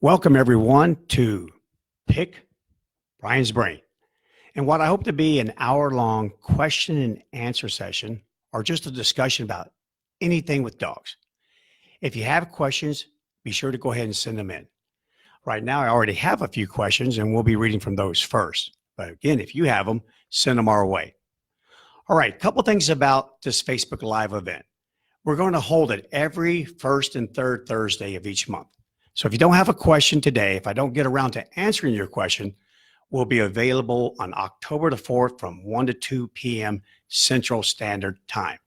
Welcome, everyone, to Pick Bryan's Brain, and what I hope to be an hour-long question and answer session, or just a discussion about anything with dogs. If you have questions, be sure to go ahead and send them in. Right now, I already have a few questions, and we'll be reading from those first. But again, if you have them, send them our way. All right, a couple things about this Facebook Live event. We're going to hold it every first and third Thursday of each month. So if you don't have a question today, if I don't get around to answering your question, we'll be available on October the 4th from 1 to 2 p.m. Central Standard Time.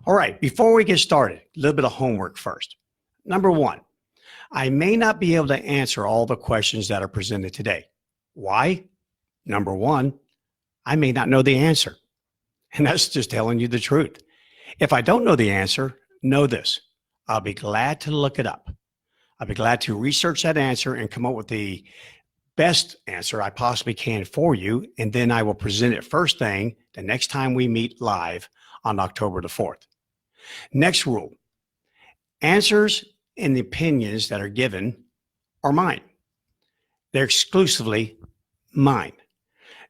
All right, before we get started, a little bit of homework first. Number one, I may not be able to answer all the questions that are presented today. Why? Number one, I may not know the answer. And that's just telling you the truth. If I don't know the answer, know this. I'll be glad to look it up. I'll be glad to research that answer and come up with the best answer I possibly can for you. And then I will present it first thing the next time we meet live on October the 4th. Next rule, answers and the opinions that are given are mine. They're exclusively mine.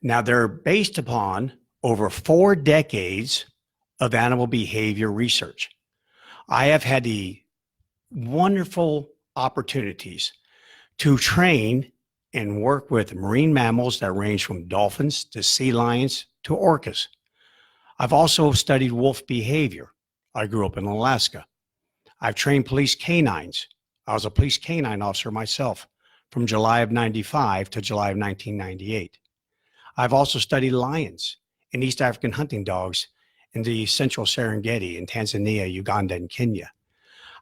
Now, they're based upon over 4 decades of animal behavior research. I have had the wonderful opportunities to train and work with marine mammals that range from dolphins to sea lions to orcas. I've also studied wolf behavior. I grew up in Alaska. I've trained police canines. I was a police canine officer myself from July of 95 to July of 1998. I've also studied lions and East African hunting dogs in the central Serengeti in Tanzania, Uganda, and Kenya.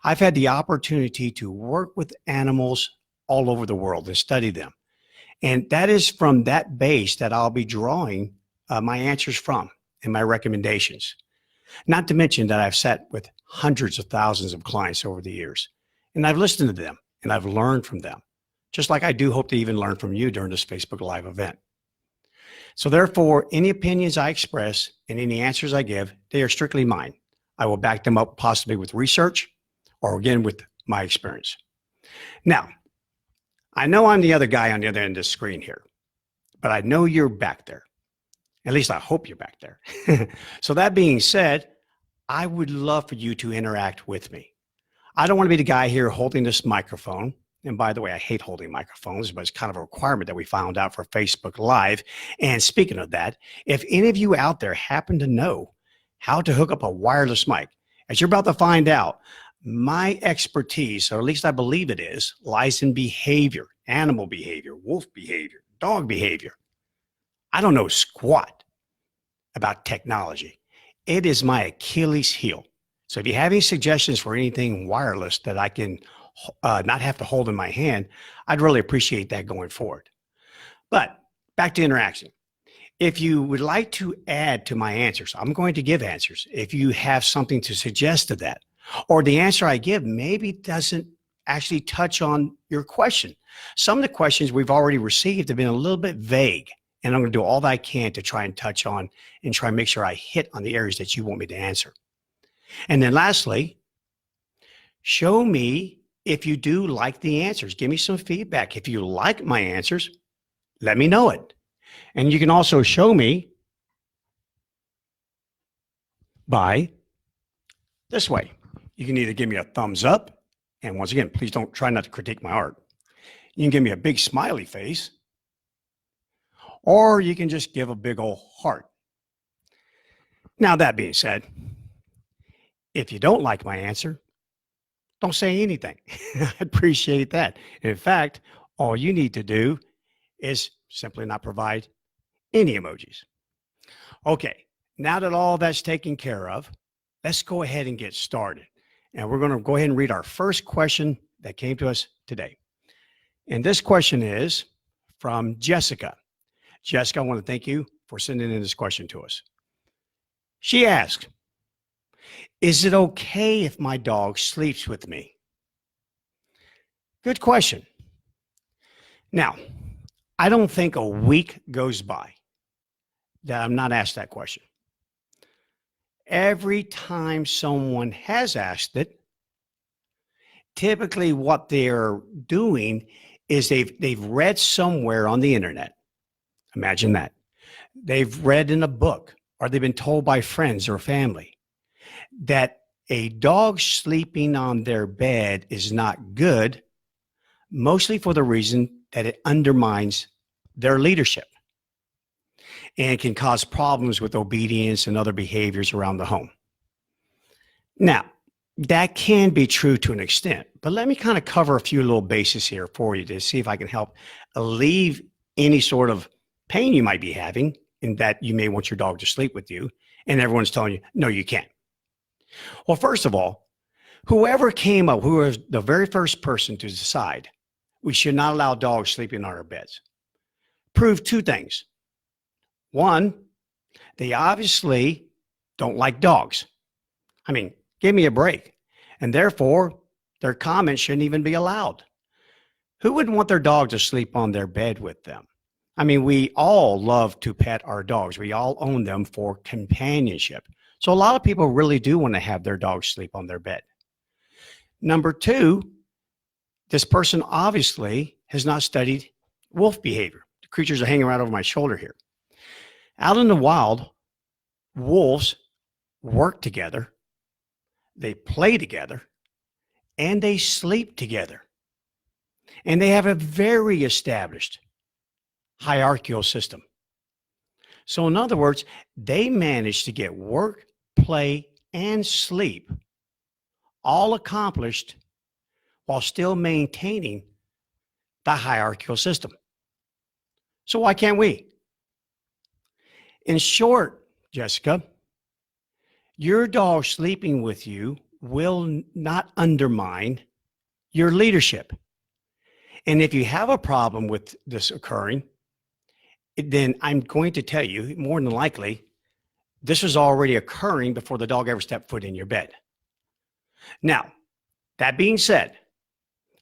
I've had the opportunity to work with animals all over the world and study them. And that is from that base that I'll be drawing my answers from and my recommendations. Not to mention that I've sat with hundreds of thousands of clients over the years, and I've listened to them and I've learned from them, just like I do hope to even learn from you during this Facebook Live event. So therefore, any opinions I express and any answers I give, they are strictly mine. I will back them up possibly with research or again with my experience. Now, I know I'm the other guy on the other end of the screen here, but I know you're back there. At least I hope you're back there. So that being said, I would love for you to interact with me. I don't want to be the guy here holding this microphone. And by the way, I hate holding microphones, but it's kind of a requirement that we found out for Facebook Live. And speaking of that, if any of you out there happen to know how to hook up a wireless mic, as you're about to find out, my expertise, or at least I believe it is, lies in behavior, animal behavior, wolf behavior, dog behavior. I don't know squat about technology. It is my Achilles heel. So if you have any suggestions for anything wireless that I can not have to hold in my hand, I'd really appreciate that going forward. But back to interaction. If you would like to add to my answers, I'm going to give answers. If you have something to suggest to that, or the answer I give maybe doesn't actually touch on your question. Some of the questions we've already received have been a little bit vague, and I'm going to do all that I can to try and touch on and try and make sure I hit on the areas that you want me to answer. And then lastly, show me if you do like the answers. Give me some feedback. If you like my answers, let me know it. And you can also show me by this way. You can either give me a thumbs up, and once again, please don't try not to critique my art. You can give me a big smiley face, or you can just give a big old heart. Now, that being said, if you don't like my answer, don't say anything. I appreciate that. In fact, all you need to do is simply not provide any emojis. Okay, now that all that's taken care of, let's go ahead and get started. And we're going to go ahead and read our first question that came to us today. And this question is from Jessica. Jessica, I want to thank you for sending in this question to us. She asked, is it okay if my dog sleeps with me? Good question. Now, I don't think a week goes by that I'm not asked that question. Every time someone has asked it, typically what they're doing is they've read somewhere on the internet. Imagine that. They've read in a book or they've been told by friends or family that a dog sleeping on their bed is not good, mostly for the reason that it undermines their leadership and can cause problems with obedience and other behaviors around the home. Now, that can be true to an extent, but let me kind of cover a few little bases here for you to see if I can help alleviate any sort of pain you might be having in that you may want your dog to sleep with you, and everyone's telling you, no, you can't. Well, first of all, who was the very first person to decide we should not allow dogs sleeping on our beds, proved two things. One, they obviously don't like dogs. I mean, give me a break. And therefore, their comments shouldn't even be allowed. Who wouldn't want their dog to sleep on their bed with them? I mean, we all love to pet our dogs. We all own them for companionship. So a lot of people really do want to have their dogs sleep on their bed. Number two, this person obviously has not studied wolf behavior. The creatures are hanging right over my shoulder here. Out in the wild, wolves work together, they play together, and they sleep together. And they have a very established hierarchical system. So in other words, they manage to get work, play, and sleep all accomplished while still maintaining the hierarchical system. So why can't we? In short, Jessica, your dog sleeping with you will not undermine your leadership. And if you have a problem with this occurring, then I'm going to tell you, more than likely, this was already occurring before the dog ever stepped foot in your bed. Now, that being said,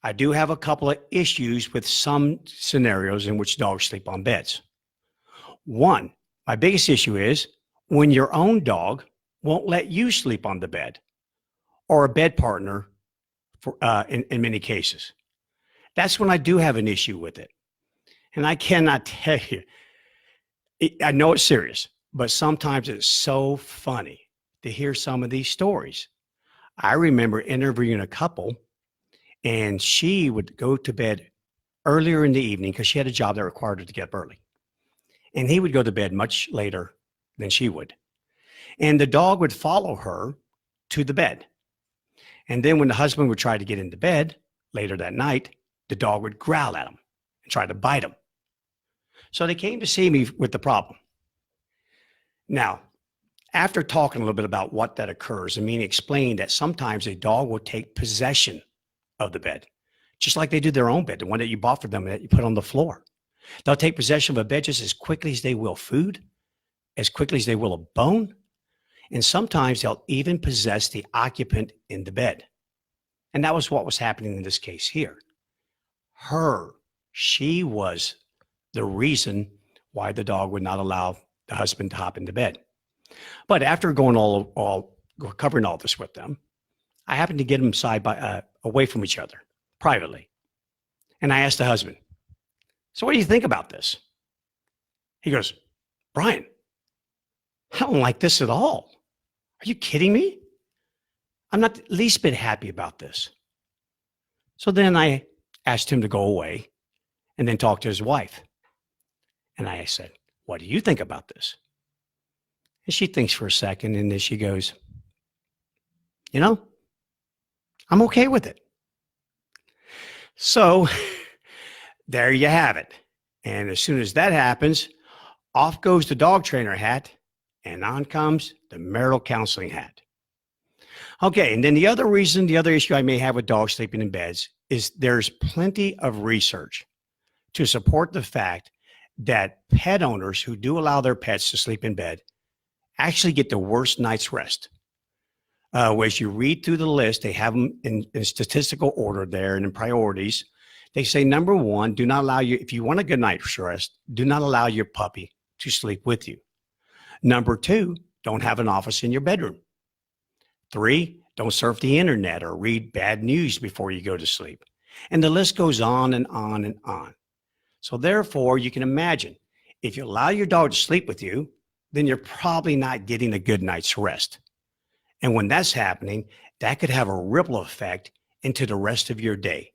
I do have a couple of issues with some scenarios in which dogs sleep on beds. One, my biggest issue is when your own dog won't let you sleep on the bed or a bed partner in many cases. That's when I do have an issue with it. And I cannot tell you, I know it's serious, but sometimes it's so funny to hear some of these stories. I remember interviewing a couple, and she would go to bed earlier in the evening because she had a job that required her to get up early. And he would go to bed much later than she would. And the dog would follow her to the bed. And then when the husband would try to get into bed later that night, the dog would growl at him and try to bite him. So they came to see me with the problem. Now, after talking a little bit about what that occurs, Amin explained that sometimes a dog will take possession of the bed, just like they do their own bed, the one that you bought for them that you put on the floor. They'll take possession of a bed just as quickly as they will food, as quickly as they will a bone, and sometimes they'll even possess the occupant in the bed. And that was what was happening in this case here. She was the reason why the dog would not allow the husband to hop into bed. But after going covering all this with them, I happened to get them away from each other privately. And I asked the husband, so what do you think about this? He goes, Bryan, I don't like this at all. Are you kidding me? I'm not the least bit happy about this. So then I asked him to go away and then talk to his wife. And I said, what do you think about this? And she thinks for a second and then she goes, I'm okay with it. So there you have it. And as soon as that happens, off goes the dog trainer hat and on comes the marital counseling hat. Okay, and then the other issue I may have with dogs sleeping in beds is there's plenty of research to support the fact that pet owners who do allow their pets to sleep in bed actually get the worst night's rest. As you read through the list, they have them in statistical order there and in priorities. They say, number one, do not allow if you want a good night's rest, do not allow your puppy to sleep with you. Number two, don't have an office in your bedroom. 3, Don't surf the internet or read bad news before you go to sleep. And the list goes on and on and on. So therefore, you can imagine if you allow your dog to sleep with you, then you're probably not getting a good night's rest. And when that's happening, that could have a ripple effect into the rest of your day.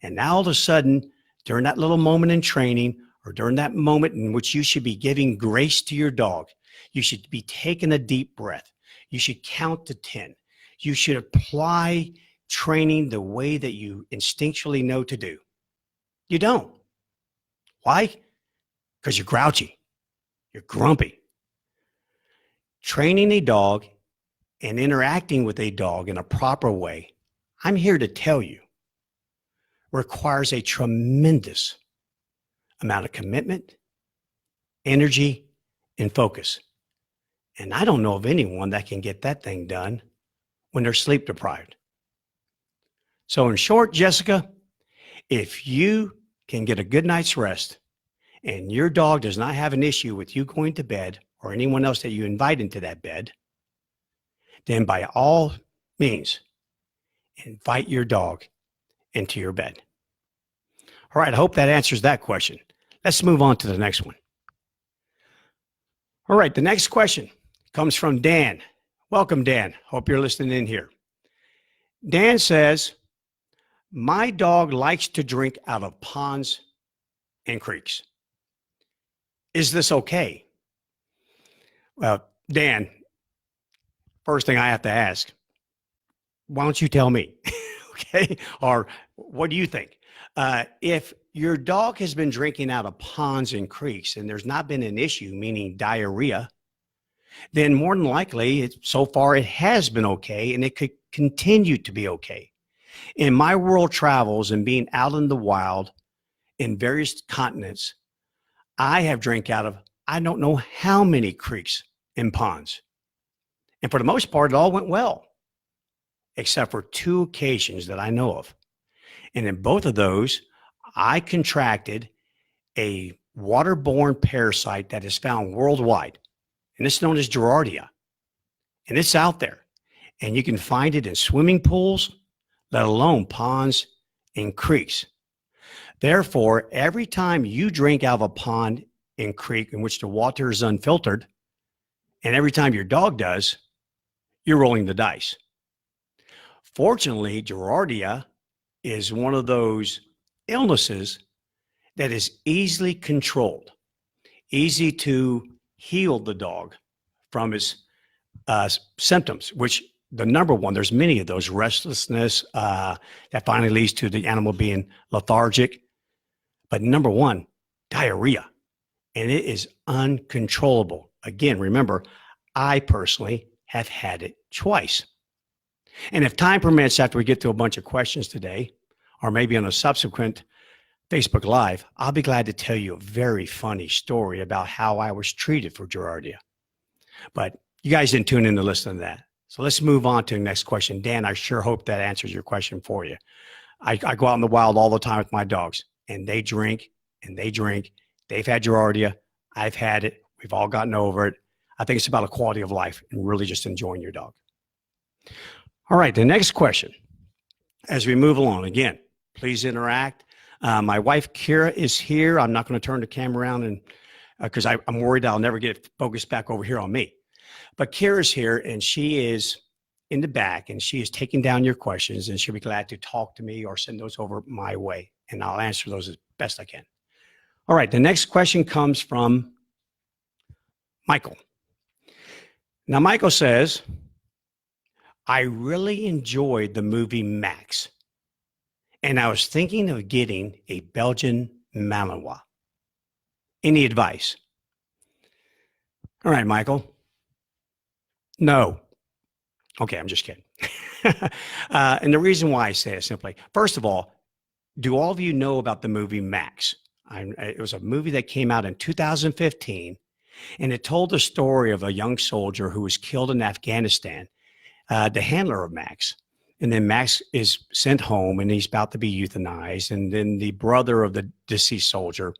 And now all of a sudden, during that little moment in training or during that moment in which you should be giving grace to your dog, you should be taking a deep breath. You should count to 10. You should apply training the way that you instinctually know to do. You don't. Why? Because you're grouchy. You're grumpy. Training a dog and interacting with a dog in a proper way, I'm here to tell you, requires a tremendous amount of commitment, energy, and focus. And I don't know of anyone that can get that thing done when they're sleep deprived. So in short, Jessica, if you can get a good night's rest and your dog does not have an issue with you going to bed or anyone else that you invite into that bed, then by all means, invite your dog into your bed. All right, I hope that answers that question. Let's move on to the next one. All right, the next question comes from Dan. Welcome, Dan. Hope you're listening in here. Dan says, my dog likes to drink out of ponds and creeks. Is this okay? Well, Dan, first thing I have to ask, why don't you tell me? Okay. Or what do you think? If your dog has been drinking out of ponds and creeks and there's not been an issue, meaning diarrhea, then more than likely, so far it has been okay and it could continue to be okay. In my world travels and being out in the wild in various continents, I have drank out of I don't know how many creeks and ponds. And for the most part, it all went well, except for 2 occasions that I know of. And in both of those, I contracted a waterborne parasite that is found worldwide. And it's known as Giardia. And it's out there. And you can find it in swimming pools, let alone ponds and creeks. Therefore, every time you drink out of a pond and creek in which the water is unfiltered, and every time your dog does, you're rolling the dice. Fortunately, Giardia is one of those illnesses that is easily controlled, easy to heal the dog from its symptoms, which the number one, there's many of those, restlessness that finally leads to the animal being lethargic. But number one, diarrhea, and it is uncontrollable. Again, remember, I personally have had it twice. And if time permits, after we get to a bunch of questions today, or maybe on a subsequent Facebook Live, I'll be glad to tell you a very funny story about how I was treated for Giardia. But you guys didn't tune in to listen to that. So let's move on to the next question. Dan, I sure hope that answers your question for you. I go out in the wild all the time with my dogs, and they drink and they drink. They've had Giardia. I've had it. We've all gotten over it. I think it's about a quality of life and really just enjoying your dog. All right, the next question. As we move along, again, please interact. My wife, Kira, is here. I'm not going to turn the camera around and because I'm worried I'll never get focused back over here on me. But Kira's here, and she is in the back, and she is taking down your questions, and she'll be glad to talk to me or send those over my way, and I'll answer those as best I can. All right, the next question comes from Michael. Now, Michael says, I really enjoyed the movie Max, and I was thinking of getting a Belgian Malinois. Any advice? All right, Michael. No. Okay, I'm just kidding. And the reason why I say it simply, first of all, do all of you know about the movie Max? It was a movie that came out in 2015, and it told the story of a young soldier who was killed in Afghanistan, the handler of Max. And then Max is sent home, and he's about to be euthanized. And then the brother of the deceased soldier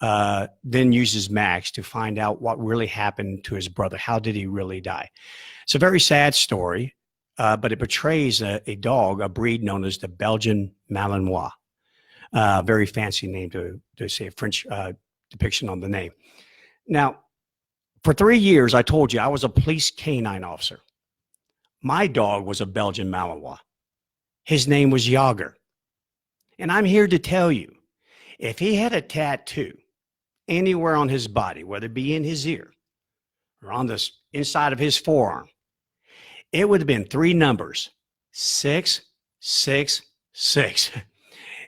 then uses Max to find out what really happened to his brother. How did he really die? It's a very sad story. but it portrays a dog, a breed known as the Belgian Malinois. Very fancy name to say a French depiction on the name. Now, for 3 years, I told you I was a police canine officer. My dog was a Belgian Malinois. His name was Yager. And I'm here to tell you, if he had a tattoo anywhere on his body, whether it be in his ear or on the inside of his forearm, it would have been 3 numbers, 666.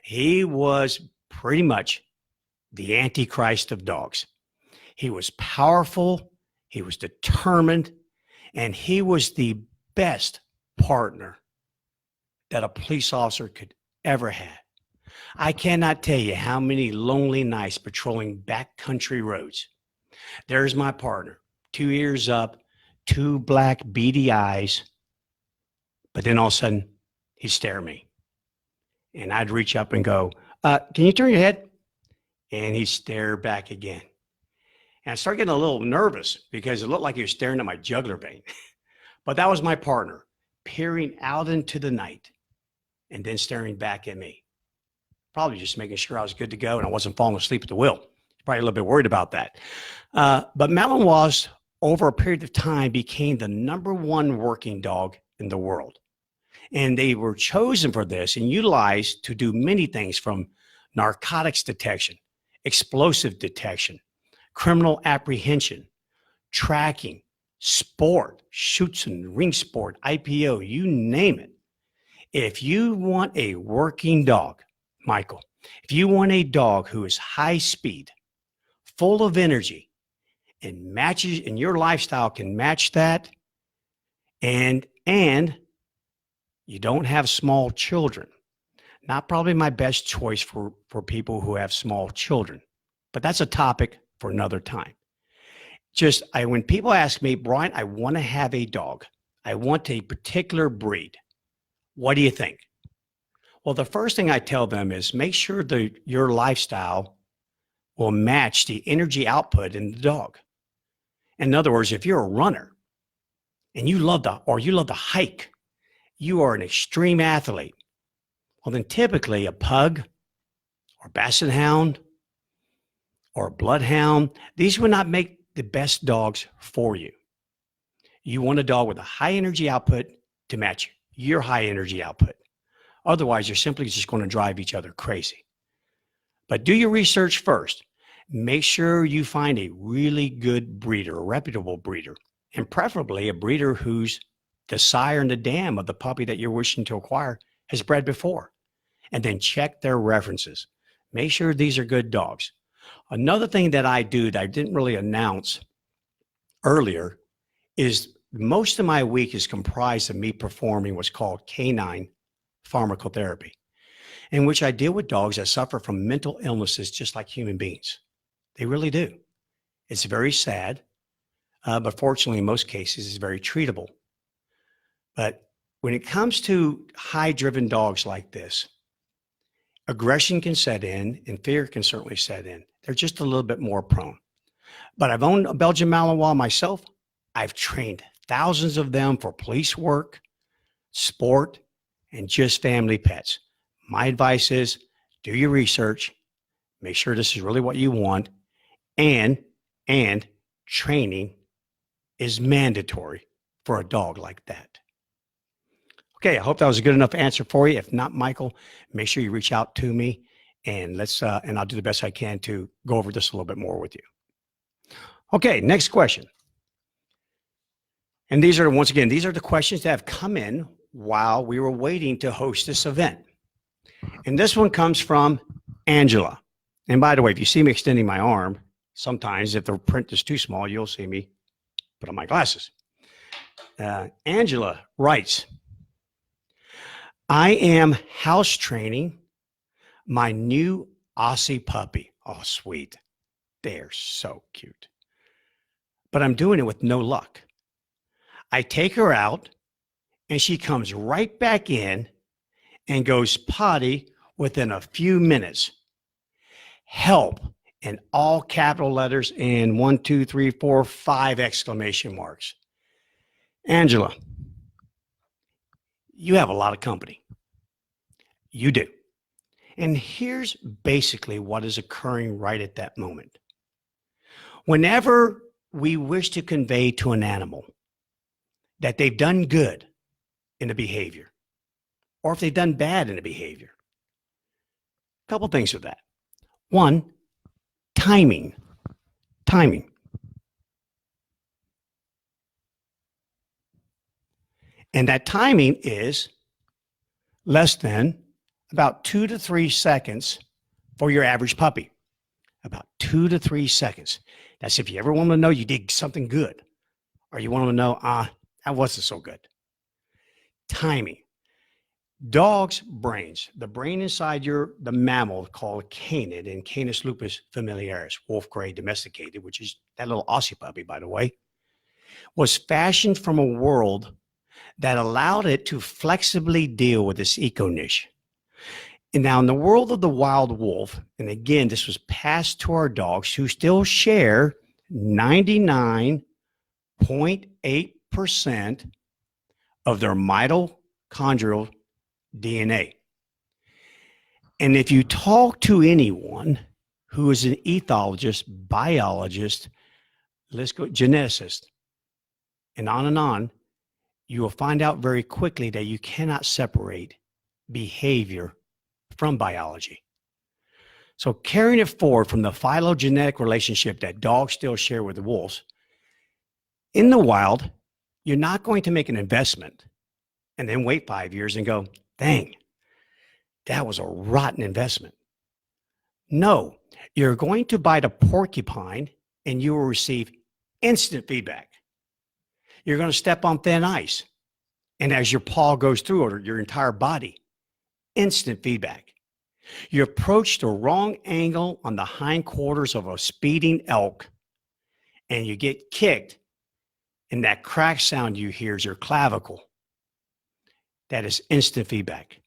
He was pretty much the Antichrist of dogs. He was powerful, he was determined, and he was the best partner that a police officer could ever have. I cannot tell you how many lonely nights patrolling backcountry roads. There's my partner, 2 ears up, 2 black beady eyes, but then all of a sudden he'd stare at me. And I'd reach up and go, can you turn your head? And he'd stare back again. And I started getting a little nervous because it looked like he was staring at my jugular vein. But that was my partner, peering out into the night and then staring back at me. Probably just making sure I was good to go and I wasn't falling asleep at the wheel. Probably a little bit worried about that. But Malinois, over a period of time, became the #1 working dog in the world. And they were chosen for this and utilized to do many things from narcotics detection, explosive detection, criminal apprehension, tracking, sport, shoots and ring sport, IPO, you name it. If you want a working dog, Michael, if you want a dog who is high speed, full of energy, and matches, and your lifestyle can match that, and you don't have small children, not probably my best choice for people who have small children, but that's a topic for another time. When people ask me, Bryan, I want to have a dog. I want a particular breed. What do you think? Well, the first thing I tell them is make sure that your lifestyle will match the energy output in the dog. In other words, if you're a runner and you love to hike, you are an extreme athlete. Well, then typically a pug or basset hound or a bloodhound, these would not make the best dogs for you. You want a dog with a high energy output to match your high energy output. Otherwise, you're simply just going to drive each other crazy. But do your research first. Make sure you find a really good breeder, a reputable breeder, and preferably a breeder whose the sire and the dam of the puppy that you're wishing to acquire has bred before. And then check their references. Make sure these are good dogs. Another thing that I do that I didn't really announce earlier is most of my week is comprised of me performing what's called canine pharmacotherapy, in which I deal with dogs that suffer from mental illnesses just like human beings. They really do. It's very sad, but fortunately, in most cases, it's very treatable. But when it comes to high-driven dogs like this, aggression can set in and fear can certainly set in. They're just a little bit more prone. But I've owned a Belgian Malinois myself. I've trained thousands of them for police work, sport, and just family pets. My advice is do your research, make sure this is really what you want, and training is mandatory for a dog like that. Okay, I hope that was a good enough answer for you. If not, Michael, make sure you reach out to me and I'll do the best I can to go over this a little bit more with you. Okay, next question. And these are the questions that have come in while we were waiting to host this event. And this one comes from Angela. And by the way, if you see me extending my arm, sometimes if the print is too small, you'll see me put on my glasses. Angela writes, I am house training my new Aussie puppy. Oh, sweet. They're so cute. But I'm doing it with no luck. I take her out and she comes right back in and goes potty within a few minutes. Help in all capital letters and 1, 2, 3, 4, 5 exclamation marks. Angela, you have a lot of company. You do. And here's basically what is occurring right at that moment. Whenever we wish to convey to an animal that they've done good in a behavior, or if they've done bad in a behavior, a couple things with that. One, timing. Timing. And that timing is less than about 2 to 3 seconds for your average puppy. About 2 to 3 seconds. That's if you ever want to know you did something good, or you want to know, that wasn't so good. Timing. Dogs' brains, the brain inside the mammal called canid and Canis lupus familiaris, wolf gray domesticated, which is that little Aussie puppy, by the way, was fashioned from a world that allowed it to flexibly deal with this eco niche. And now in the world of the wild wolf, and again, this was passed to our dogs who still share 99.8% of their mitochondrial DNA. And if you talk to anyone who is an ethologist, biologist, let's go, geneticist, and on, you will find out very quickly that you cannot separate behavior from biology. So carrying it forward from the phylogenetic relationship that dogs still share with the wolves, in the wild, you're not going to make an investment and then wait 5 years and go, dang, that was a rotten investment. No, you're going to bite a porcupine and you will receive instant feedback. You're going to step on thin ice. And as your paw goes through it, or your entire body, instant feedback. You approach the wrong angle on the hindquarters of a speeding elk and you get kicked, and that crack sound you hear is your clavicle. That is instant feedback.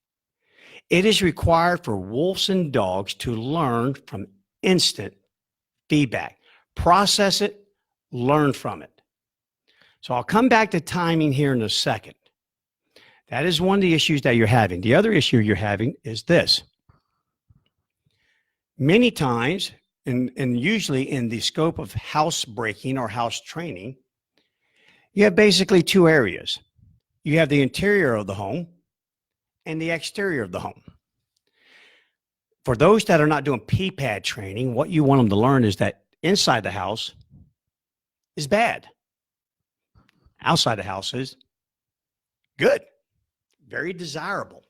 It is required for wolves and dogs to learn from instant feedback. Process it, learn from it. So I'll come back to timing here in a second. That is one of the issues that you're having. The other issue you're having is this. Many times, and usually in the scope of house breaking or house training, you have basically two areas. You have the interior of the home and the exterior of the home. For those that are not doing P-pad training, what you want them to learn is that inside the house is bad. Outside the house is good, very desirable.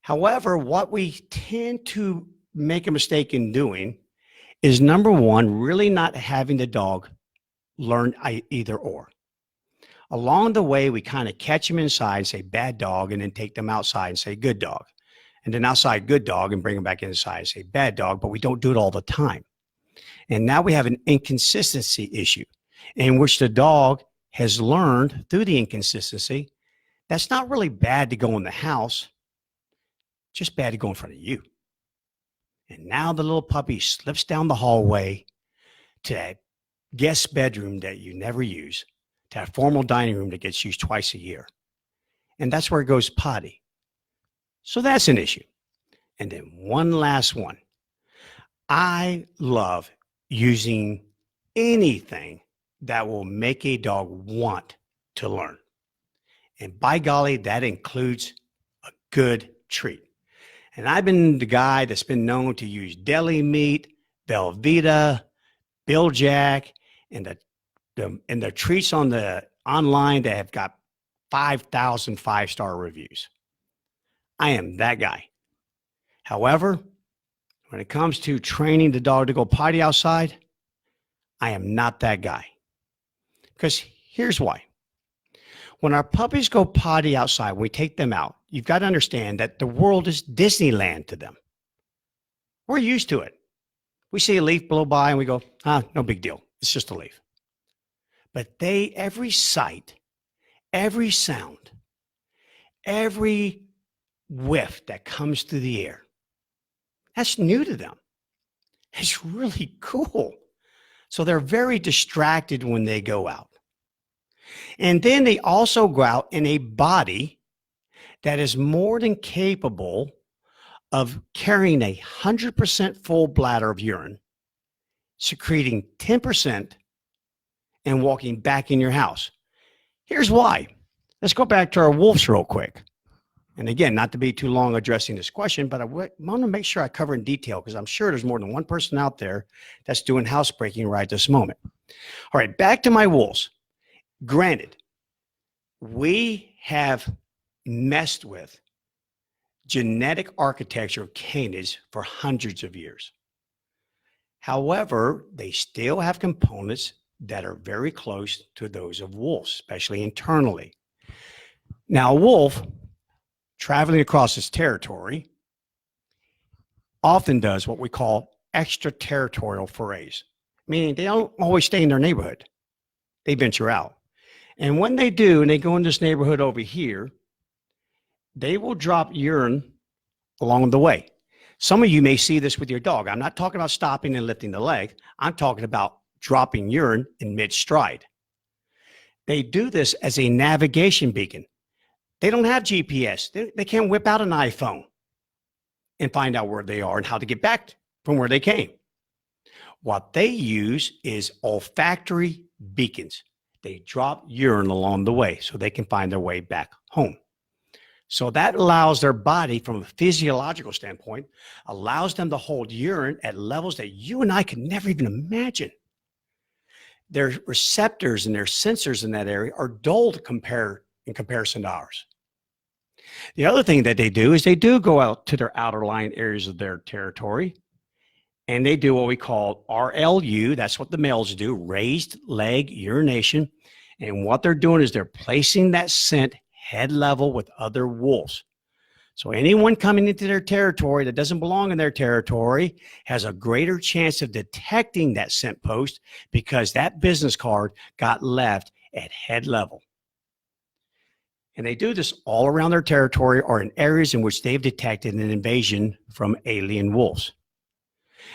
However, what we tend to make a mistake in doing is, number one, really not having the dog learn either or. Along the way, we kind of catch them inside, say bad dog, and then take them outside and say good dog. And then outside good dog and bring them back inside and say bad dog, but we don't do it all the time. And now we have an inconsistency issue in which the dog has learned through the inconsistency that's not really bad to go in the house, just bad to go in front of you. And now the little puppy slips down the hallway to that guest bedroom that you never use, to that formal dining room that gets used twice a year. And that's where it goes potty. So that's an issue. And then one last one. I love using anything that will make a dog want to learn. And by golly, that includes a good treat. And I've been the guy that's been known to use deli meat, Velveeta, Bill Jack, and the treats on the online that have got 5,000 five-star reviews. I am that guy. However, when it comes to training the dog to go potty outside, I am not that guy. Because here's why. When our puppies go potty outside, when we take them out, you've got to understand that the world is Disneyland to them. We're used to it. We see a leaf blow by and we go, no big deal. It's just a leaf. But every sight, every sound, every whiff that comes through the air, that's new to them. It's really cool. So they're very distracted when they go out. And then they also go out in a body that is more than capable of carrying 100% full bladder of urine, secreting 10%, and walking back in your house. Here's why. Let's go back to our wolves real quick. And again, not to be too long addressing this question, but I want to make sure I cover in detail because I'm sure there's more than one person out there that's doing housebreaking right this moment. All right, back to my wolves. Granted, we have messed with genetic architecture of canids for hundreds of years. However, they still have components that are very close to those of wolves, especially internally. Now, a wolf traveling across its territory often does what we call extraterritorial forays, meaning they don't always stay in their neighborhood. They venture out. And when they do, and they go in this neighborhood over here, they will drop urine along the way. Some of you may see this with your dog. I'm not talking about stopping and lifting the leg. I'm talking about dropping urine in mid-stride. They do this as a navigation beacon. They don't have GPS. They can't whip out an iPhone and find out where they are and how to get back from where they came. What they use is olfactory beacons. They drop urine along the way so they can find their way back home. So that allows their body, from a physiological standpoint, allows them to hold urine at levels that you and I could never even imagine. Their receptors and their sensors in that area are dull in comparison to ours. The other thing that they do is they do go out to their outer line areas of their territory, and they do what we call RLU. That's what the males do, raised leg urination. And what they're doing is they're placing that scent head level with other wolves. So anyone coming into their territory that doesn't belong in their territory has a greater chance of detecting that scent post because that business card got left at head level. And they do this all around their territory or in areas in which they've detected an invasion from alien wolves.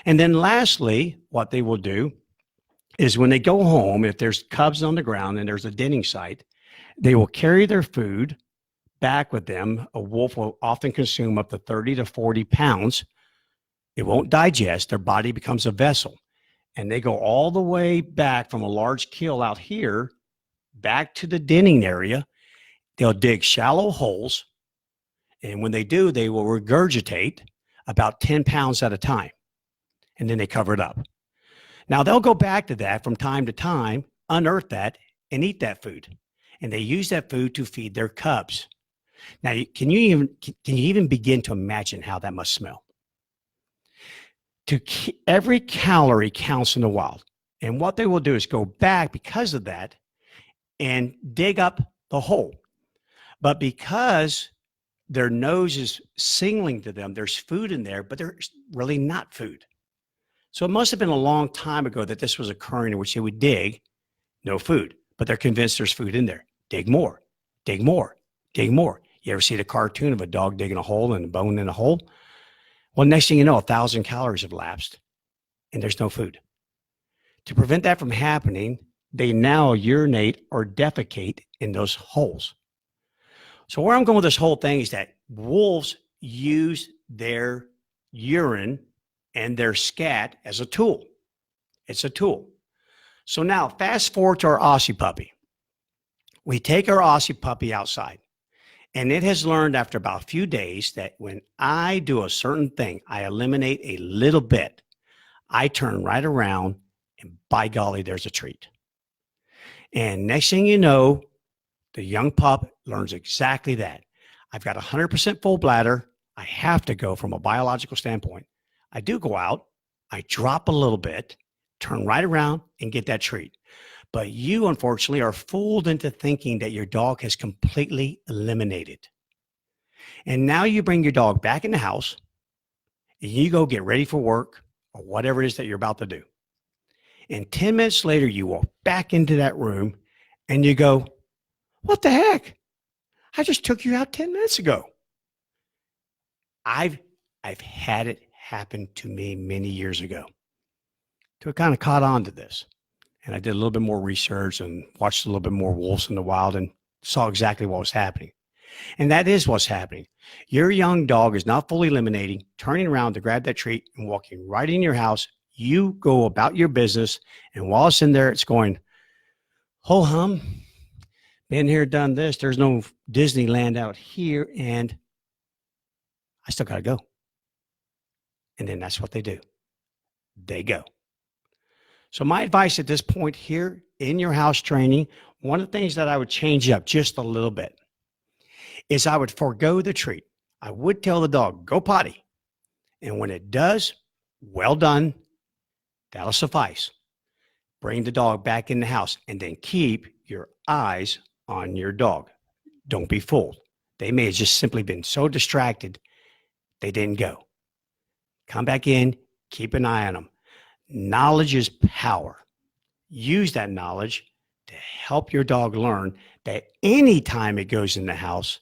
And then lastly, what they will do is when they go home, if there's cubs on the ground and there's a denning site, they will carry their food back with them. A wolf will often consume up to 30 to 40 pounds. It won't digest. Their body becomes a vessel. And they go all the way back from a large kill out here back to the denning area. They'll dig shallow holes. And when they do, they will regurgitate about 10 pounds at a time. And then they cover it up. Now, they'll go back to that from time to time, unearth that, and eat that food. And they use that food to feed their cubs. Now, can you even begin to imagine how that must smell? Every calorie counts in the wild. And what they will do is go back because of that and dig up the hole. But because their nose is signaling to them there's food in there, but there's really not food. So it must have been a long time ago that this was occurring in which they would dig, no food, but they're convinced there's food in there. Dig more, dig more, dig more. You ever see the cartoon of a dog digging a hole and a bone in a hole? Well, next thing you know, 1,000 calories have lapsed and there's no food. To prevent that from happening, they now urinate or defecate in those holes. So where I'm going with this whole thing is that wolves use their urine and their scat as a tool. It's a tool. So now fast forward to our Aussie puppy. We take our Aussie puppy outside, and it has learned after about a few days that when I do a certain thing, I eliminate a little bit, I turn right around and by golly, there's a treat. And next thing you know, the young pup learns exactly that. I've got 100% full bladder. I have to go from a biological standpoint. I do go out, I drop a little bit, turn right around and get that treat. But you, unfortunately, are fooled into thinking that your dog has completely eliminated. And now you bring your dog back in the house and you go get ready for work or whatever it is that you're about to do. And 10 minutes later, you walk back into that room and you go, what the heck? I just took you out 10 minutes ago. I've had it happen to me many years ago. So I kind of caught on to this. And I did a little bit more research and watched a little bit more wolves in the wild and saw exactly what was happening. And that is what's happening. Your young dog is not fully eliminating, turning around to grab that treat and walking right in your house. You go about your business, and while it's in there, it's going, ho hum, been here, done this. There's no Disneyland out here, and I still got to go. And then that's what they do. They go. So my advice at this point here in your house training, one of the things that I would change up just a little bit is I would forego the treat. I would tell the dog, go potty. And when it does, well done. That'll suffice. Bring the dog back in the house and then keep your eyes on your dog. Don't be fooled. They may have just simply been so distracted, they didn't go. Come back in, keep an eye on them. Knowledge is power. Use that knowledge to help your dog learn that any time it goes in the house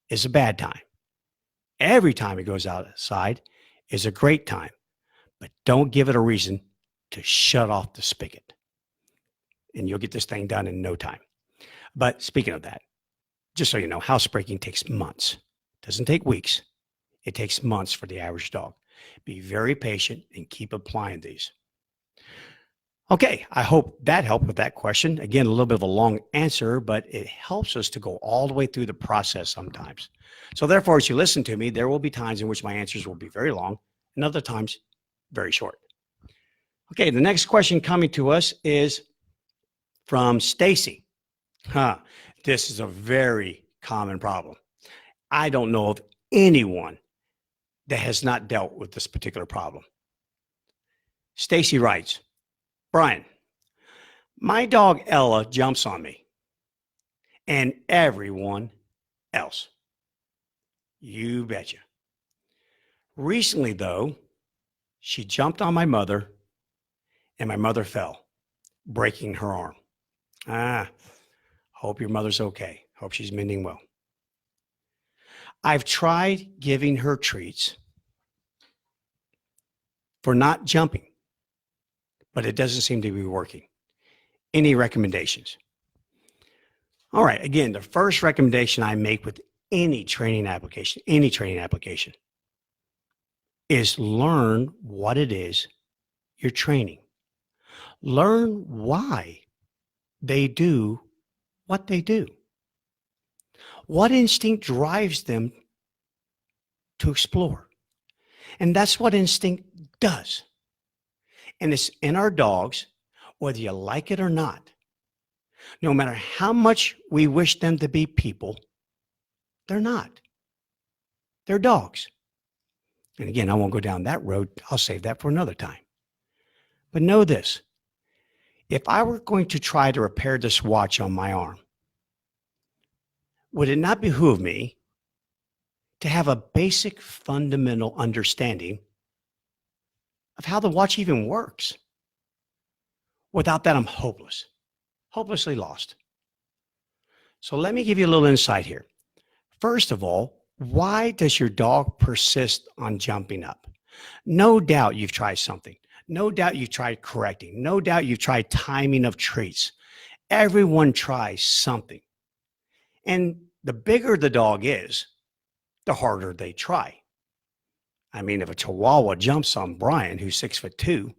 is a bad time. Every time it goes outside is a great time, but don't give it a reason to shut off the spigot. And you'll get this thing done in no time. But speaking of that, just so you know, housebreaking takes months. It doesn't take weeks. It takes months for the average dog. Be very patient and keep applying these. Okay, I hope that helped with that question. Again, a little bit of a long answer, but it helps us to go all the way through the process sometimes. So therefore, as you listen to me, there will be times in which my answers will be very long and other times very short. Okay, the next question coming to us is from Stacy. This is a very common problem. I don't know of anyone that has not dealt with this particular problem. Stacy writes, Bryan, my dog Ella jumps on me and everyone else. You betcha. Recently, though, she jumped on my mother and my mother fell, breaking her arm. Hope your mother's okay. Hope she's mending well. I've tried giving her treats for not jumping, but it doesn't seem to be working. Any recommendations? All right. Again, the first recommendation I make with any training application is learn what it is you're training. Learn why they do what they do. What instinct drives them to explore? And that's what instinct does. And it's in our dogs, whether you like it or not. No matter how much we wish them to be people, they're not. They're dogs. And again, I won't go down that road. I'll save that for another time. But know this. If I were going to try to repair this watch on my arm, would it not behoove me to have a basic fundamental understanding of how the watch even works? Without that, I'm hopelessly lost. So let me give you a little insight here. First of all, why does your dog persist on jumping up? No doubt you've tried something. No doubt you've tried correcting. No doubt you've tried timing of treats. Everyone tries something. And the bigger the dog is, the harder they try. I mean, if a Chihuahua jumps on Bryan, who's 6'2",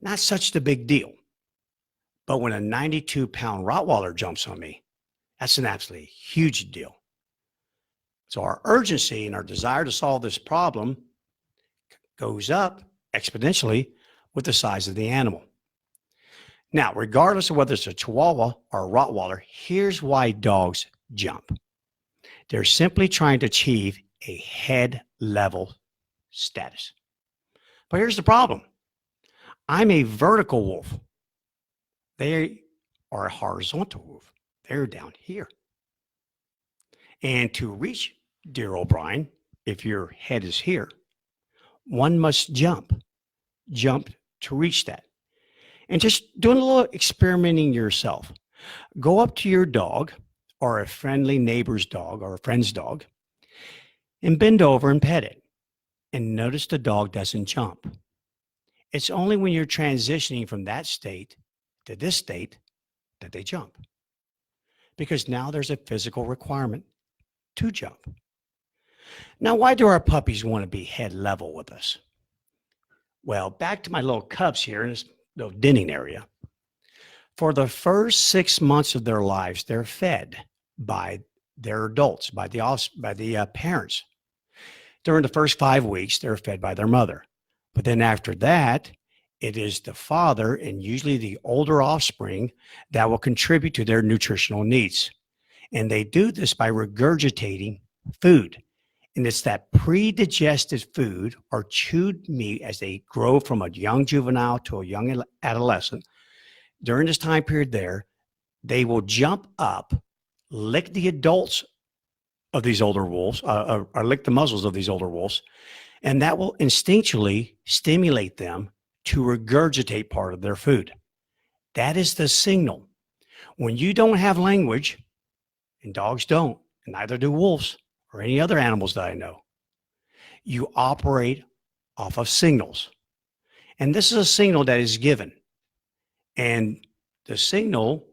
not such a big deal. But when a 92-pound Rottweiler jumps on me, that's an absolutely huge deal. So our urgency and our desire to solve this problem goes up exponentially with the size of the animal. Now, regardless of whether it's a Chihuahua or a Rottweiler, here's why dogs jump. They're simply trying to achieve a head level status. But here's the problem. I'm a vertical wolf. They are a horizontal wolf. They're down here. And to reach dear old Bryan, if your head is here, one must jump to reach that. And just doing a little experimenting yourself. Go up to your dog or a friendly neighbor's dog or a friend's dog and bend over and pet it. And notice the dog doesn't jump. It's only when you're transitioning from that state to this state that they jump. Because now there's a physical requirement to jump. Now, why do our puppies want to be head level with us? Well, back to my little cubs here in this little denning area. For the first 6 months of their lives, they're fed by their adults, by the parents. During the first 5 weeks, they're fed by their mother. But then after that, it is the father and usually the older offspring that will contribute to their nutritional needs. And they do this by regurgitating food. And it's that pre-digested food or chewed meat as they grow from a young juvenile to a young adolescent. During this time period there, they will jump up, lick the adults of these older wolves, or lick the muzzles of these older wolves, and that will instinctually stimulate them to regurgitate part of their food. That is the signal. When you don't have language, and dogs don't, and neither do wolves or any other animals that I know, you operate off of signals. And this is a signal that is given. And the signal,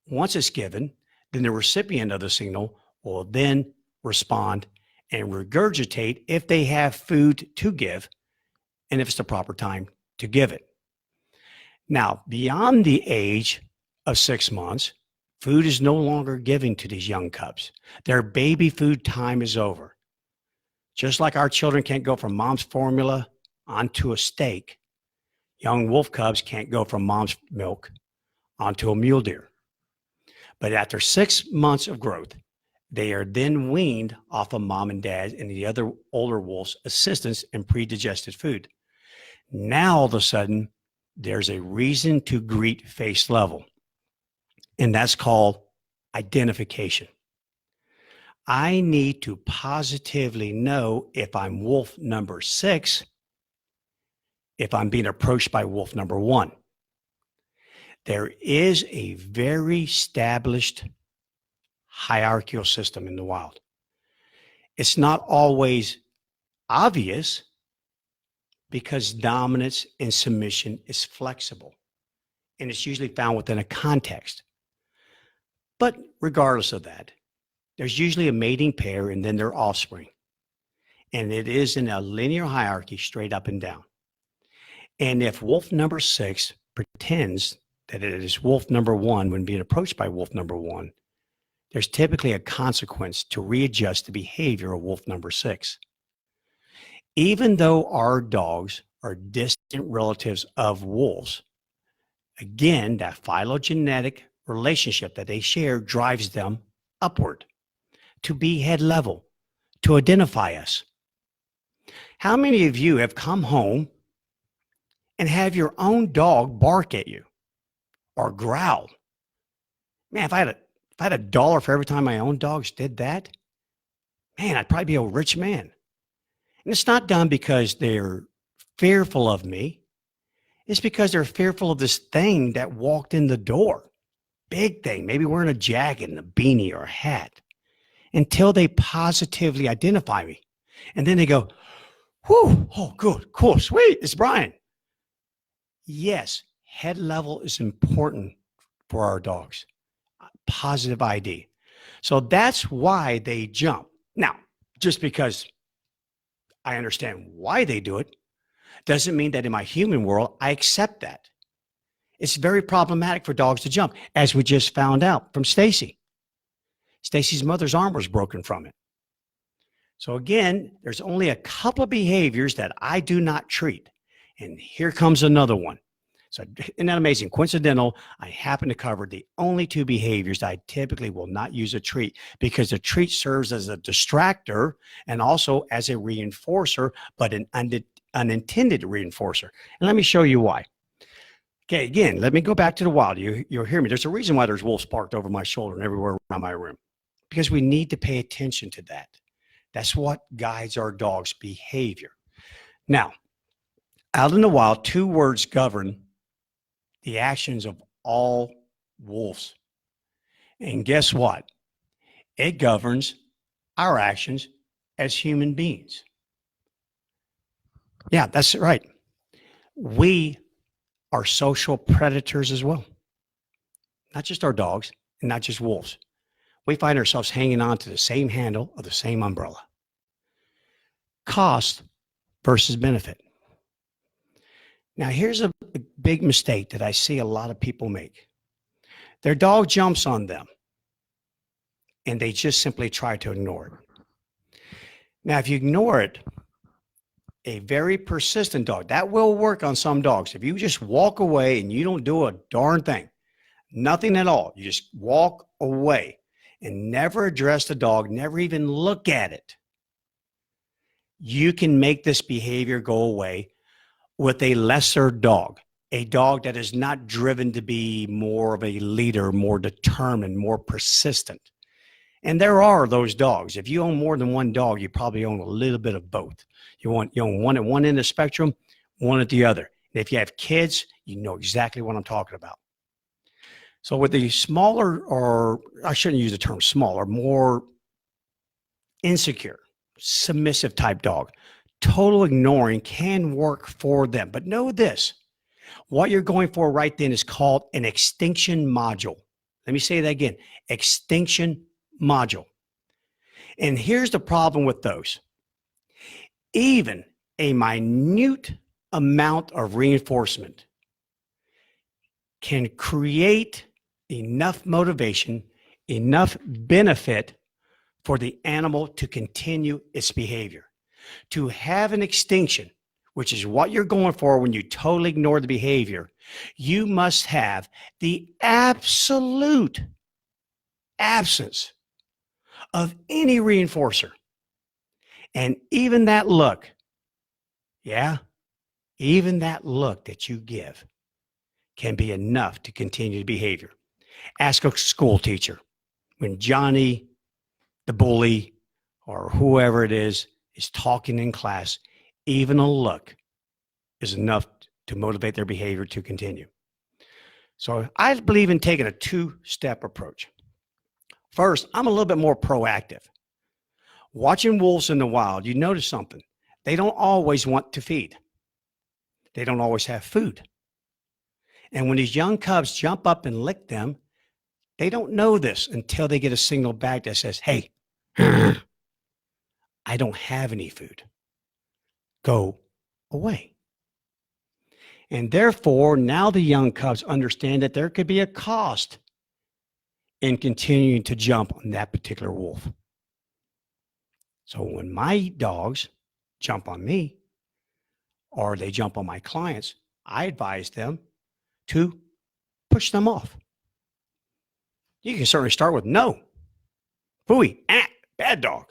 once it's given, then the recipient of the signal will then respond and regurgitate if they have food to give and if it's the proper time to give it. Now, beyond the age of 6 months, food is no longer given to these young cubs. Their baby food time is over. Just like our children can't go from mom's formula onto a steak, young wolf cubs can't go from mom's milk onto a mule deer. But after 6 months of growth, they are then weaned off of mom and dad and the other older wolves' assistance in pre-digested food. Now, all of a sudden, there's a reason to greet face level, and that's called identification. I need to positively know if I'm wolf number 6, if I'm being approached by wolf number 1. There is a very established hierarchical system in the wild. It's not always obvious because dominance and submission is flexible, and it's usually found within a context. But regardless of that, there's usually a mating pair and then their offspring. And it is in a linear hierarchy straight up and down. And if wolf number 6 pretends that it is wolf number 1 when being approached by wolf number 1, there's typically a consequence to readjust the behavior of wolf number 6. Even though our dogs are distant relatives of wolves, again, that phylogenetic relationship that they share drives them upward to be head level, to identify us. How many of you have come home and have your own dog bark at you or growl? Man, if I had $1 for every time my own dogs did that, man, I'd probably be a rich man. And it's not done because they're fearful of me. It's because they're fearful of this thing that walked in the door. Big thing, maybe wearing a jacket and a beanie or a hat, until they positively identify me. And then they go, whew, oh, good, cool, sweet, it's Bryan. Yes, head level is important for our dogs. Positive ID. So that's why they jump. Now, just because I understand why they do it doesn't mean that in my human world, I accept that. It's very problematic for dogs to jump, as we just found out from Stacy. Stacy's mother's arm was broken from it. So again, there's only a couple of behaviors that I do not treat. And here comes another one. So isn't that amazing? Coincidental, I happen to cover the only 2 behaviors I typically will not use a treat, because the treat serves as a distractor and also as a reinforcer, but an unintended reinforcer. And let me show you why. Okay, again, let me go back to the wild. You'll hear me. There's a reason why there's wolves parked over my shoulder and everywhere around my room, because we need to pay attention to that. That's what guides our dog's behavior. Now, out in the wild, 2 words govern the actions of all wolves. And guess what? It governs our actions as human beings. Yeah, that's right. We are social predators as well. Not just our dogs and not just wolves. we find ourselves hanging on to the same handle of the same umbrella. Cost versus benefit. Now, here's a big mistake that I see a lot of people make. Their dog jumps on them, and they just simply try to ignore it. Now, if you ignore it, a very persistent dog, that will work on some dogs. If you just walk away and you don't do a darn thing, nothing at all, you just walk away and never address the dog, never even look at it, you can make this behavior go away with a lesser dog, a dog that is not driven to be more of a leader, more determined, more persistent. And there are those dogs. If you own more than one dog, you probably own a little bit of both. You own one at one end of the spectrum, one at the other. And if you have kids, you know exactly what I'm talking about. So with the smaller, or I shouldn't use the term smaller, more insecure, submissive type dog, total ignoring can work for them. But know this, what you're going for right then is called an extinction module. Let me say that again, extinction module. And here's the problem with those. Even a minute amount of reinforcement can create enough motivation, enough benefit for the animal to continue its behavior. To have an extinction, which is what you're going for when you totally ignore the behavior, you must have the absolute absence of any reinforcer. And even that look, even that look that you give can be enough to continue the behavior. Ask a school teacher when Johnny, the bully, or whoever it is talking in class, even a look is enough to motivate their behavior to continue. So I believe in taking a two-step approach. First, I'm a little bit more proactive. Watching wolves in the wild, you notice something. They don't always want to feed. They don't always have food. And when these young cubs jump up and lick them, they don't know this until they get a signal back that says, hey, I don't have any food. Go away. And therefore, now the young cubs understand that there could be a cost in continuing to jump on that particular wolf. So when my dogs jump on me or they jump on my clients, I advise them to push them off. You can certainly start with no. Phooey, bad dog.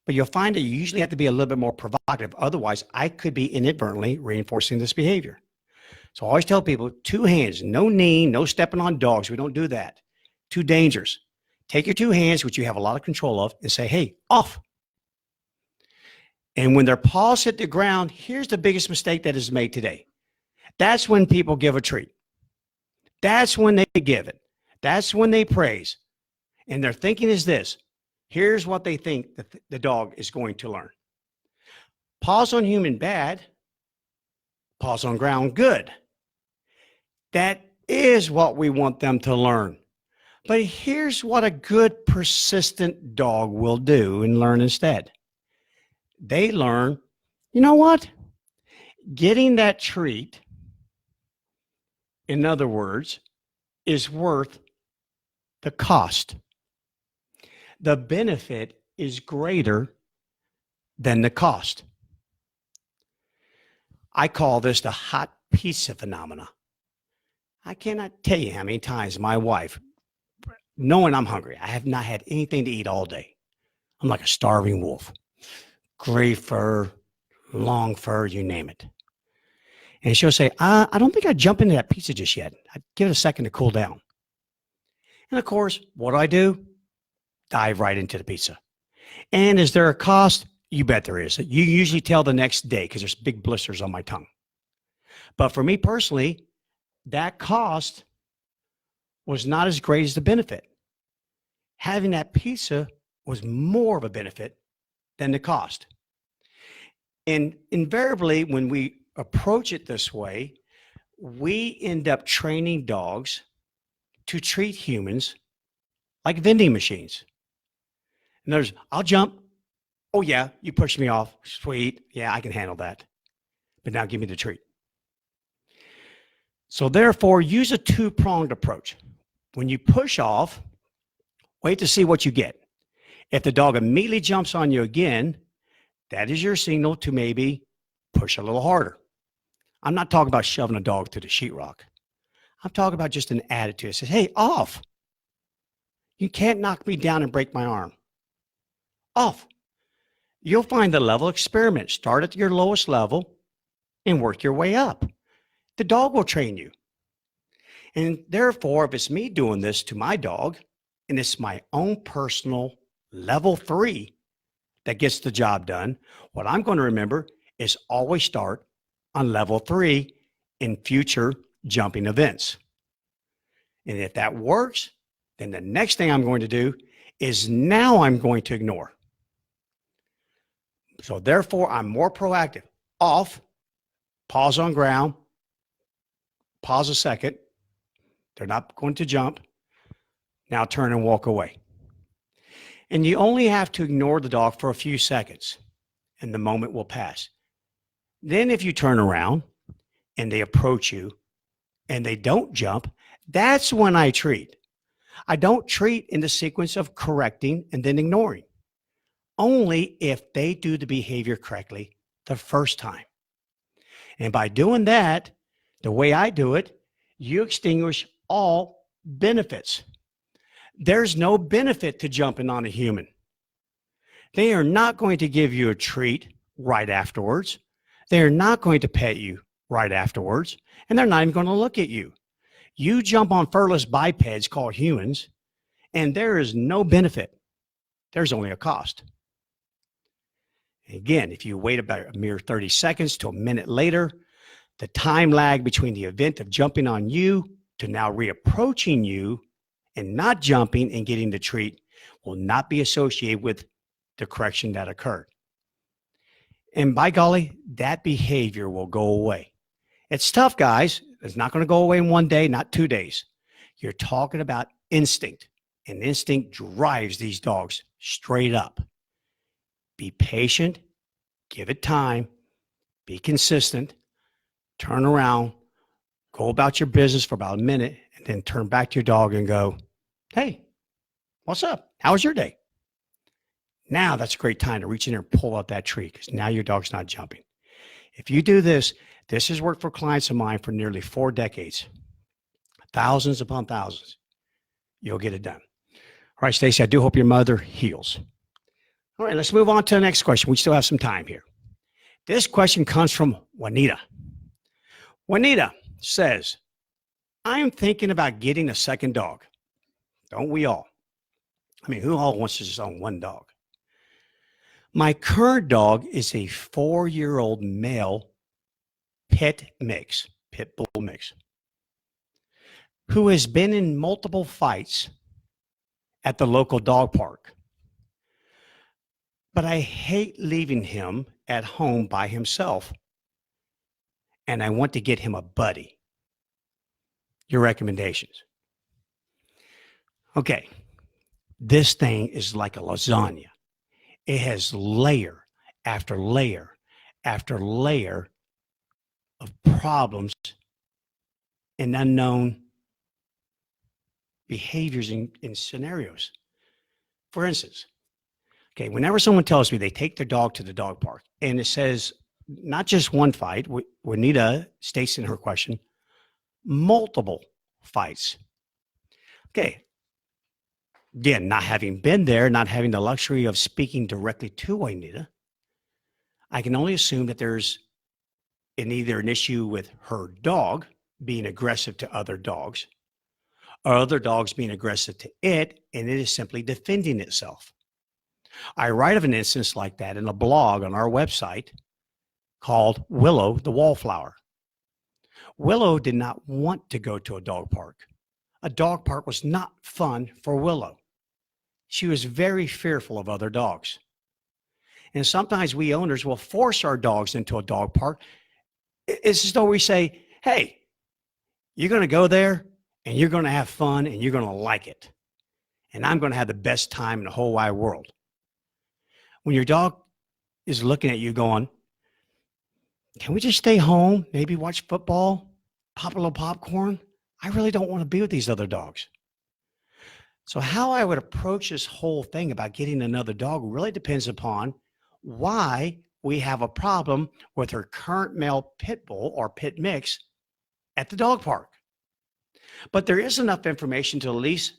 But you'll find that you usually have to be a little bit more provocative. Otherwise, I could be inadvertently reinforcing this behavior. So I always tell people, two hands, no kneeing, no stepping on dogs. We don't do that. Too dangerous. Take your two hands, which you have a lot of control of, and say, hey, off. And when their paws hit the ground, here's the biggest mistake that is made today. That's when people give a treat. That's when they give it. That's when they praise. And their thinking is this. Here's what they think that the dog is going to learn. Paws on human, bad. Paws on ground, good. That is what we want them to learn. But here's what a good, persistent dog will do and learn instead. They learn, you know what? Getting that treat, in other words, is worth the cost. The benefit is greater than the cost. I call this the hot pizza phenomena. I cannot tell you how many times my wife, knowing I'm hungry, I have not had anything to eat all day. I'm like a starving wolf. Gray fur, long fur, you name it. And she'll say, I don't think I'd jump into that pizza just yet. I'd give it a second to cool down. And of course, what do? Dive right into the pizza. And is there a cost? You bet there is. You usually tell the next day because there's big blisters on my tongue. But for me personally, that cost was not as great as the benefit. Having that pizza was more of a benefit than the cost. And invariably, when we approach it this way, we end up training dogs to treat humans like vending machines. And there's, I'll jump. Oh, yeah, you push me off. Sweet. Yeah, I can handle that. But now give me the treat. So therefore, use a two-pronged approach. When you push off, wait to see what you get. If the dog immediately jumps on you again, that is your signal to maybe push a little harder. I'm not talking about shoving a dog to the sheetrock. I'm talking about just an attitude that says, hey, off. You can't knock me down and break my arm. Off. You'll find the level experiment. Start at your lowest level and work your way up. The dog will train you. And therefore, if it's me doing this to my dog, and it's my own personal level 3 that gets the job done, what I'm going to remember is always start on level 3 in future jumping events. And if that works, then the next thing I'm going to do is now I'm going to ignore. So therefore, I'm more proactive. Off, pause on ground, pause a second. They're not going to jump. Now turn and walk away. And you only have to ignore the dog for a few seconds, and the moment will pass. Then if you turn around and they approach you and they don't jump, that's when I treat. I don't treat in the sequence of correcting and then ignoring. Only if they do the behavior correctly the first time. And by doing that, the way I do it, you extinguish all benefits. There's no benefit to jumping on a human. They are not going to give you a treat right afterwards. They are not going to pet you right afterwards. And they're not even going to look at you. You jump on furless bipeds called humans, and there is no benefit. There's only a cost. Again, if you wait about a mere 30 seconds to a minute later, the time lag between the event of jumping on you to now reapproaching you and not jumping and getting the treat will not be associated with the correction that occurred. And by golly, that behavior will go away. It's tough, guys. It's not going to go away in one day, not 2 days. You're talking about instinct, and instinct drives these dogs straight up. Be patient, give it time, be consistent, turn around, go about your business for about a minute, and then turn back to your dog and go, hey, what's up? How was your day? Now that's a great time to reach in there and pull out that treat because now your dog's not jumping. If you do this, this has worked for clients of mine for nearly 4 decades, thousands upon thousands. You'll get it done. All right, Stacy, I do hope your mother heals. All right, let's move on to the next question. We still have some time here. This question comes from Juanita. Juanita says, I'm thinking about getting a second dog. Don't we all? I mean, who all wants to just own one dog? My current dog is a 4-year-old male pit bull mix, who has been in multiple fights at the local dog park. But I hate leaving him at home by himself, and I want to get him a buddy. Your recommendations? Okay, this thing is like a lasagna. It has layer after layer after layer of problems and unknown behaviors in scenarios. For instance, okay, whenever someone tells me they take their dog to the dog park and it says not just one fight, Juanita states in her question, multiple fights. Okay, again, not having been there, not having the luxury of speaking directly to Juanita, I can only assume that there's either an issue with her dog being aggressive to other dogs, or other dogs being aggressive to it, and it is simply defending itself. I write of an instance like that in a blog on our website called Willow the Wallflower. Willow did not want to go to a dog park. A dog park was not fun for Willow. She was very fearful of other dogs. And sometimes we owners will force our dogs into a dog park. It's as though we say, hey, you're going to go there and you're going to have fun and you're going to like it. and I'm going to have the best time in the whole wide world. When your dog is looking at you going, can we just stay home, maybe watch football, pop a little popcorn? I really don't want to be with these other dogs. So how I would approach this whole thing about getting another dog really depends upon why we have a problem with her current male pit bull or pit mix at the dog park. But there is enough information to at least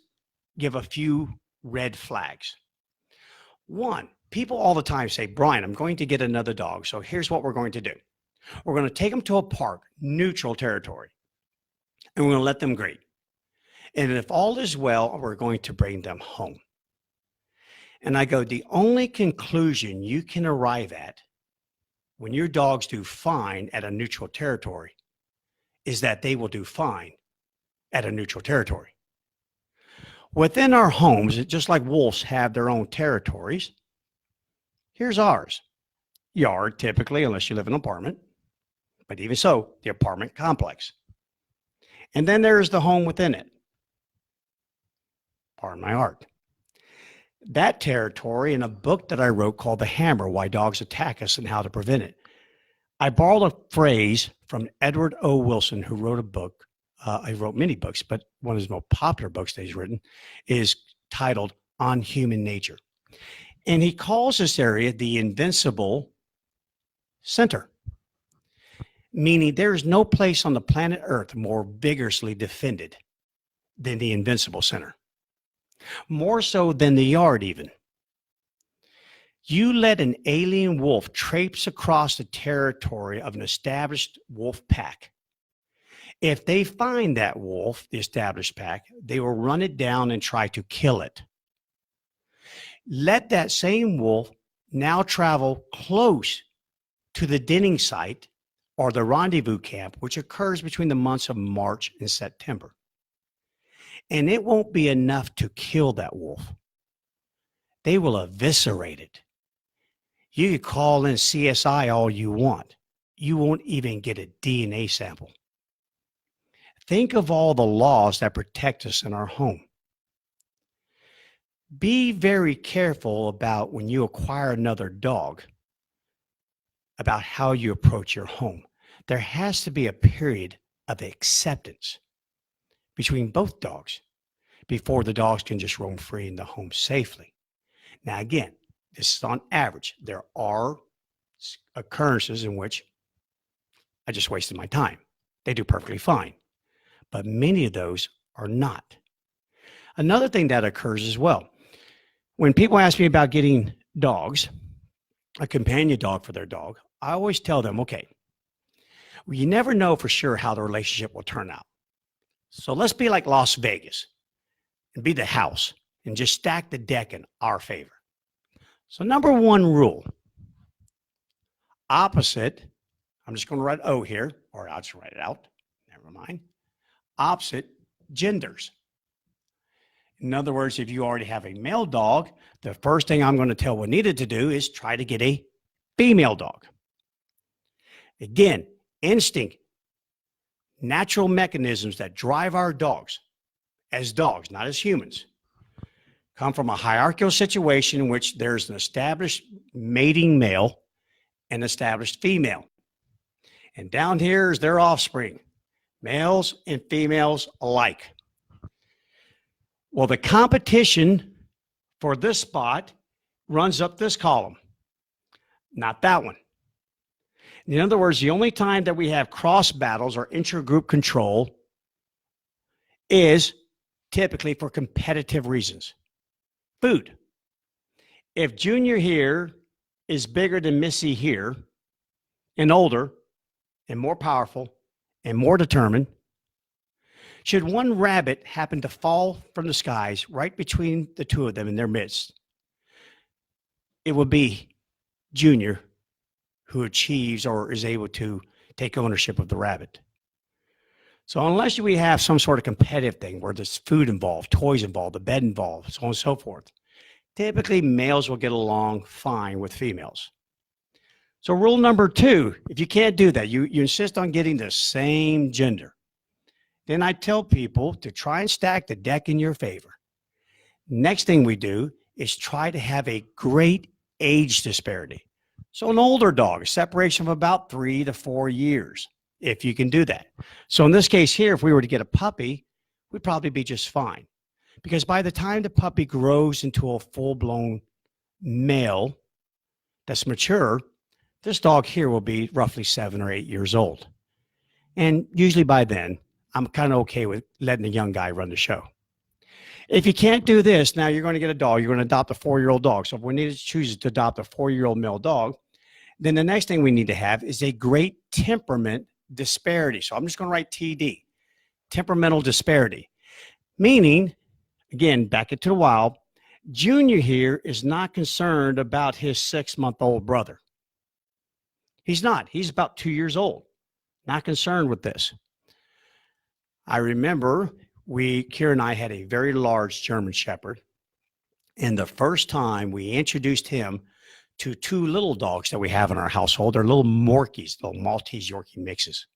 give a few red flags. One, people all the time say, Bryan, I'm going to get another dog. So here's what we're going to do. We're going to take them to a park, neutral territory, and we're going to let them grade. And if all is well, we're going to bring them home. And I go, the only conclusion you can arrive at when your dogs do fine at a neutral territory is that they will do fine at a neutral territory. Within our homes, just like wolves have their own territories, here's ours. Yard, typically, unless you live in an apartment, but even so, the apartment complex. And then there's the home within it. Pardon my art. That territory in a book that I wrote called The Hammer, Why Dogs Attack Us and How to Prevent It. I borrowed a phrase from Edward O. Wilson, who wrote a book. He wrote many books, but one of his most popular books that he's written is titled On Human Nature. And he calls this area the invincible center, meaning there's no place on the planet Earth more vigorously defended than the invincible center. More so than the yard even. You let an alien wolf traipse across the territory of an established wolf pack. If they find that wolf, the established pack, they will run it down and try to kill it. Let that same wolf now travel close to the denning site or the rendezvous camp, which occurs between the months of March and September. And it won't be enough to kill that wolf. They will eviscerate it. You can call in CSI all you want. You won't even get a DNA sample. Think of all the laws that protect us in our home. Be very careful about when you acquire another dog, about how you approach your home. There has to be a period of acceptance between both dogs before the dogs can just roam free in the home safely. Now, again, this is on average. There are occurrences in which I just wasted my time. They do perfectly fine, but many of those are not. Another thing that occurs as well, when people ask me about getting dogs, a companion dog for their dog, I always tell them, okay, well, you never know for sure how the relationship will turn out. So let's be like Las Vegas and be the house and just stack the deck in our favor. So number one rule, opposite, I'm just going to write O here, or I'll just write it out. Never mind. Opposite genders. In other words, if you already have a male dog, the first thing I'm going to tell Juanita to do is try to get a female dog. Again, instinct, natural mechanisms that drive our dogs, as dogs, not as humans, come from a hierarchical situation in which there's an established mating male and established female. And down here is their offspring, males and females alike. Well, the competition for this spot runs up this column, not that one. In other words, the only time that we have cross battles or intra-group control is typically for competitive reasons. Food. If Junior here is bigger than Missy here and older and more powerful and more determined, should one rabbit happen to fall from the skies right between the two of them in their midst, it would be Junior who achieves or is able to take ownership of the rabbit. So unless we have some sort of competitive thing where there's food involved, toys involved, the bed involved, so on and so forth, typically males will get along fine with females. So rule number two, if you can't do that, you insist on getting the same gender, then I tell people to try and stack the deck in your favor. Next thing we do is try to have a great age disparity. So an older dog, a separation of about 3 to 4 years, if you can do that. So in this case here, if we were to get a puppy, we'd probably be just fine. Because by the time the puppy grows into a full-blown male that's mature, this dog here will be roughly 7 or 8 years old. And usually by then, I'm kind of okay with letting the young guy run the show. If you can't do this, now you're going to get a dog. You're going to adopt a 4-year-old dog. So if we need to choose to adopt a 4-year-old male dog, then the next thing we need to have is a great temperament disparity. So I'm just going to write TD, temperamental disparity, meaning, again, back into the wild, Junior here is not concerned about his 6-month-old brother. He's not. He's about 2 years old, not concerned with this. I remember Kira and I had a very large German Shepherd. And the first time we introduced him to 2 little dogs that we have in our household, they're little Morkies, little Maltese Yorkie mixes.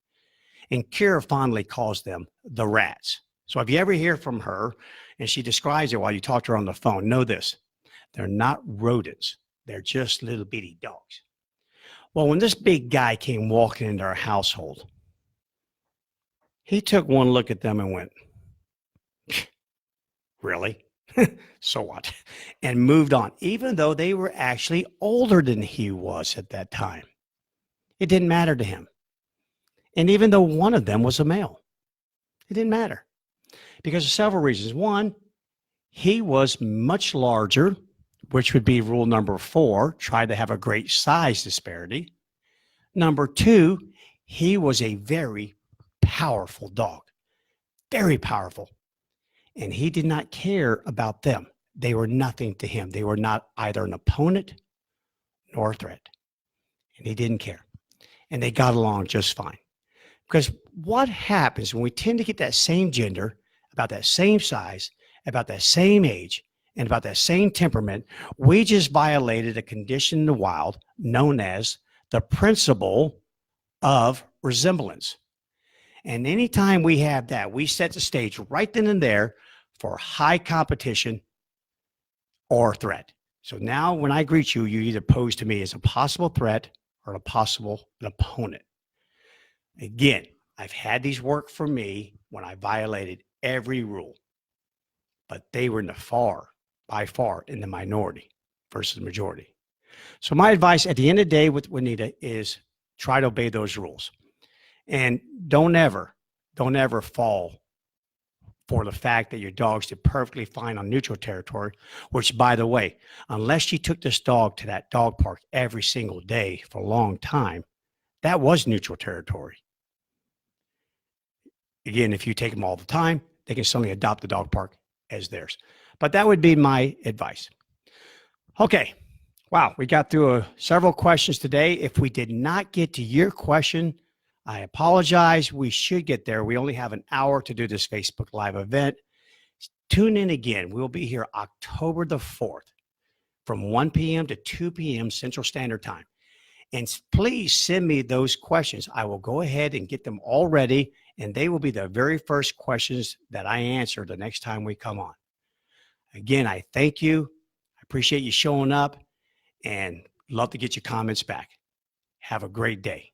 And Kira fondly calls them the rats. So if you ever hear from her and she describes it while you talk to her on the phone, know this: they're not rodents. They're just little bitty dogs. Well, when this big guy came walking into our household, he took one look at them and went, really? So what? And moved on, even though they were actually older than he was at that time. It didn't matter to him. And even though one of them was a male, it didn't matter because of several reasons. One, he was much larger, which would be rule number 4, try to have a great size disparity. Number 2, he was a very powerful dog, very powerful. And he did not care about them. They were nothing to him. They were not either an opponent nor a threat. And he didn't care. And they got along just fine. Because what happens when we tend to get that same gender, about that same size, about that same age, and about that same temperament, we just violated a condition in the wild known as the principle of resemblance. And anytime we have that, we set the stage right then and there for high competition or threat. So now when I greet you, you either pose to me as a possible threat or an opponent. Again, I've had these work for me when I violated every rule, but they were by far in the minority versus the majority. So my advice at the end of the day with Juanita is try to obey those rules. And don't ever fall for the fact that your dogs did perfectly fine on neutral territory, which, by the way, unless you took this dog to that dog park every single day for a long time, that was neutral territory. Again, if you take them all the time, they can suddenly adopt the dog park as theirs. But that would be my advice. Okay. Wow. We got through several questions today. If we did not get to your question, I apologize. We should get there. We only have an hour to do this Facebook Live event. Tune in again. We'll be here October the 4th from 1 p.m. to 2 p.m. Central Standard Time. And please send me those questions. I will go ahead and get them all ready, and they will be the very first questions that I answer the next time we come on. Again, I thank you. I appreciate you showing up and love to get your comments back. Have a great day.